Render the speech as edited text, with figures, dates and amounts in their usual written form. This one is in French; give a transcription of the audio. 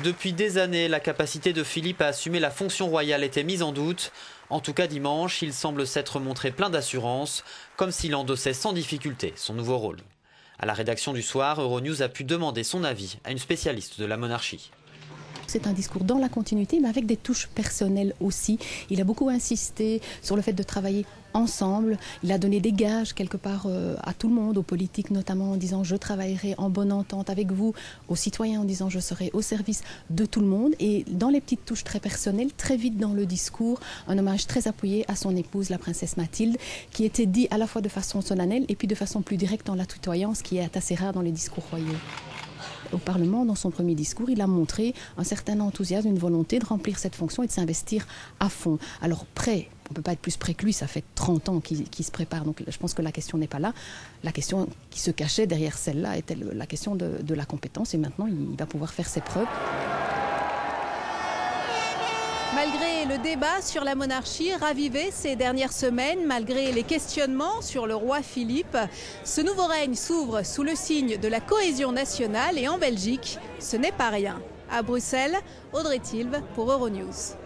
Depuis des années, la capacité de Philippe à assumer la fonction royale était mise en doute. En tout cas dimanche, il semble s'être montré plein d'assurance, comme s'il endossait sans difficulté son nouveau rôle. À la rédaction du Soir, Euronews a pu demander son avis à une spécialiste de la monarchie. C'est un discours dans la continuité, mais avec des touches personnelles aussi. Il a beaucoup insisté sur le fait de travailler ensemble. Il a donné des gages quelque part à tout le monde, aux politiques notamment, en disant je travaillerai en bonne entente avec vous, aux citoyens en disant je serai au service de tout le monde. Et dans les petites touches très personnelles, très vite dans le discours, un hommage très appuyé à son épouse, la princesse Mathilde, qui était dit à la fois de façon solennelle et puis de façon plus directe en la tutoyant, ce qui est assez rare dans les discours royaux. Au Parlement, dans son premier discours, il a montré un certain enthousiasme, une volonté de remplir cette fonction et de s'investir à fond. Alors prêt, on ne peut pas être plus prêt que lui, ça fait 30 ans qu'il se prépare, donc je pense que la question n'est pas là. La question qui se cachait derrière celle-là était la question de la compétence et maintenant il va pouvoir faire ses preuves. Malgré le débat sur la monarchie ravivé ces dernières semaines, malgré les questionnements sur le roi Philippe, ce nouveau règne s'ouvre sous le signe de la cohésion nationale et en Belgique, ce n'est pas rien. À Bruxelles, Audrey Tilve pour Euronews.